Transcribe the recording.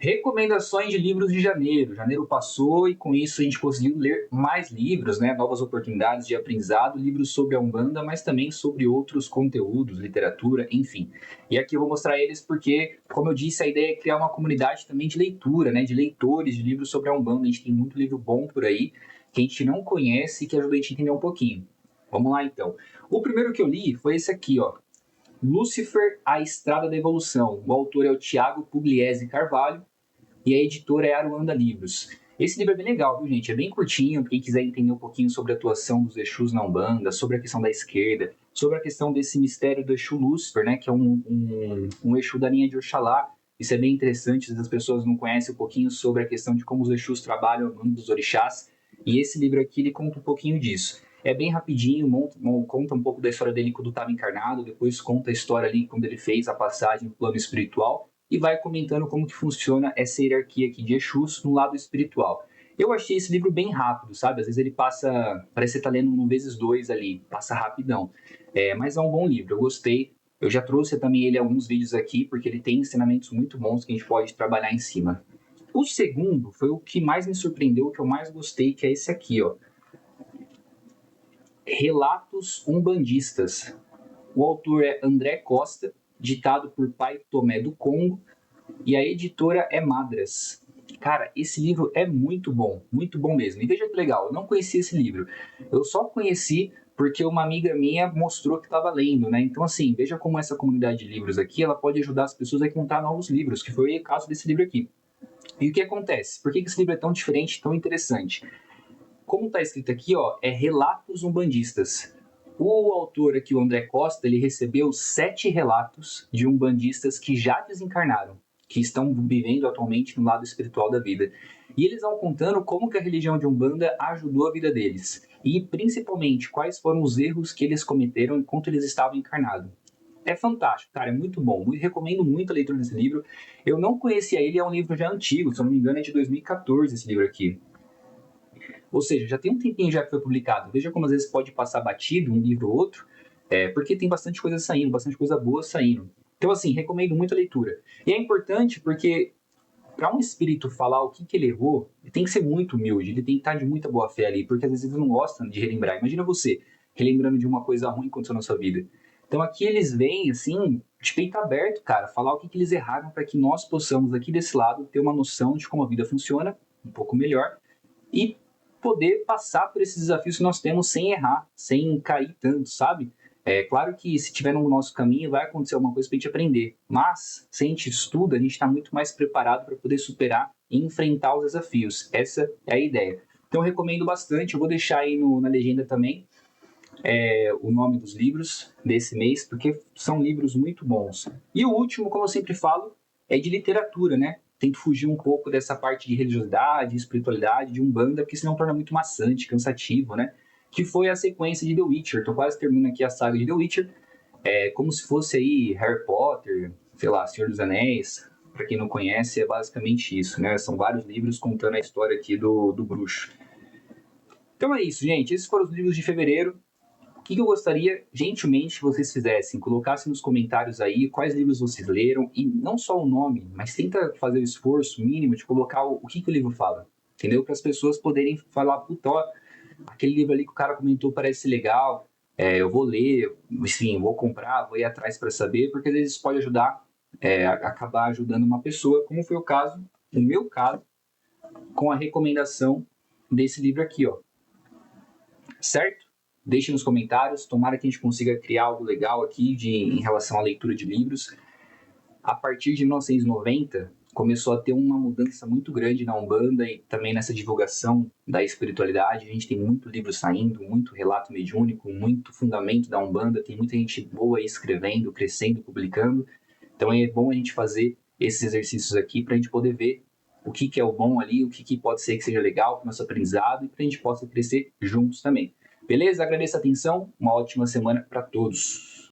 Recomendações de livros de janeiro. Janeiro passou e com isso a gente conseguiu ler mais livros, né? Novas oportunidades de aprendizado, livros sobre a Umbanda, mas também sobre outros conteúdos, literatura, enfim. E aqui eu vou mostrar eles porque, como eu disse, a ideia é criar uma comunidade também de leitura, né? De leitores de livros sobre a Umbanda. A gente tem muito livro bom por aí que a gente não conhece e que ajuda a gente a entender um pouquinho. Vamos lá então. O primeiro que eu li foi esse aqui, ó. Lúcifer, A Estrada da Evolução. O autor é o Tiago Pugliese Carvalho e a editora é Aruanda Livros. Esse livro é bem legal, viu, gente? É bem curtinho, quem quiser entender um pouquinho sobre a atuação dos Exus na Umbanda, sobre a questão da esquerda, sobre a questão desse mistério do Exu Lúcifer, né, que é um Exu da linha de Oxalá. Isso é bem interessante, as pessoas não conhecem um pouquinho sobre a questão de como os Exus trabalham no mundo dos orixás, e esse livro aqui, ele conta um pouquinho disso. É bem rapidinho, conta um pouco da história dele quando estava encarnado, depois conta a história ali quando ele fez a passagem no plano espiritual, e vai comentando como que funciona essa hierarquia aqui de Exus no lado espiritual. Eu achei esse livro bem rápido, sabe? Às vezes ele passa, parece que você tá lendo um vezes dois ali, passa rapidão. Mas é um bom livro, eu gostei. Eu já trouxe também ele alguns vídeos aqui, porque ele tem ensinamentos muito bons que a gente pode trabalhar em cima. O segundo foi o que mais me surpreendeu, o que eu mais gostei, que é esse aqui, ó. Relatos Umbandistas. O autor é André Costa, ditado por Pai Tomé do Congo, e a editora é Madras. Cara, esse livro é muito bom mesmo. E veja que legal, eu não conhecia esse livro. Eu só conheci porque uma amiga minha mostrou que estava lendo, né? Então, assim, veja como essa comunidade de livros aqui, ela pode ajudar as pessoas a encontrar novos livros, que foi o caso desse livro aqui. E o que acontece? Por que esse livro é tão diferente, tão interessante? Como está escrito aqui, ó, é Relatos Umbandistas. O autor aqui, o André Costa, ele recebeu 7 relatos de umbandistas que já desencarnaram, que estão vivendo atualmente no lado espiritual da vida. E eles vão contando como que a religião de Umbanda ajudou a vida deles. E, principalmente, quais foram os erros que eles cometeram enquanto eles estavam encarnados. É fantástico, cara, é muito bom. Eu recomendo muito a leitura desse livro. Eu não conhecia ele, é um livro já antigo, se eu não me engano é de 2014 esse livro aqui. Ou seja, já tem um tempinho já que foi publicado. Veja como às vezes pode passar batido um livro ou outro, porque tem bastante coisa saindo, bastante coisa boa saindo. Então, assim, recomendo muito a leitura. E é importante porque para um espírito falar o que ele errou, ele tem que ser muito humilde, ele tem que estar de muita boa fé ali, porque às vezes eles não gostam de relembrar. Imagina você relembrando de uma coisa ruim que aconteceu na sua vida. Então aqui eles vêm, assim, de peito aberto, cara, falar o que eles erraram para que nós possamos, aqui desse lado, ter uma noção de como a vida funciona, um pouco melhor, e poder passar por esses desafios que nós temos sem errar, sem cair tanto, sabe? É claro que se tiver no nosso caminho vai acontecer alguma coisa para a gente aprender, mas se a gente estuda, a gente está muito mais preparado para poder superar e enfrentar os desafios. Essa é a ideia. Então eu recomendo bastante, eu vou deixar aí na legenda também o nome dos livros desse mês, porque são livros muito bons. E o último, como eu sempre falo, é de literatura, né? Tento fugir um pouco dessa parte de religiosidade, espiritualidade, de Umbanda, porque senão torna muito maçante, cansativo, né? Que foi a sequência de The Witcher. Tô quase terminando aqui a saga de The Witcher. É como se fosse aí Harry Potter, sei lá, Senhor dos Anéis. Para quem não conhece, é basicamente isso, né? São vários livros contando a história aqui do bruxo. Então é isso, gente. Esses foram os livros de fevereiro. O que eu gostaria, gentilmente, que vocês fizessem? Colocassem nos comentários aí quais livros vocês leram, e não só o nome, mas tenta fazer o esforço mínimo de colocar o que o livro fala, entendeu? Para as pessoas poderem falar, puta, ó, aquele livro ali que o cara comentou parece legal, eu vou ler, enfim, vou comprar, vou ir atrás para saber, porque às vezes isso pode ajudar, acabar ajudando uma pessoa, como foi o meu caso, com a recomendação desse livro aqui, ó. Certo? Deixe nos comentários, tomara que a gente consiga criar algo legal aqui em relação à leitura de livros. A partir de 1990, começou a ter uma mudança muito grande na Umbanda e também nessa divulgação da espiritualidade. A gente tem muito livro saindo, muito relato mediúnico, muito fundamento da Umbanda, tem muita gente boa aí escrevendo, crescendo, publicando. Então é bom a gente fazer esses exercícios aqui para a gente poder ver o que é o bom ali, o que pode ser que seja legal para o nosso aprendizado e para a gente possa crescer juntos também. Beleza? Agradeço a atenção, uma ótima semana para todos.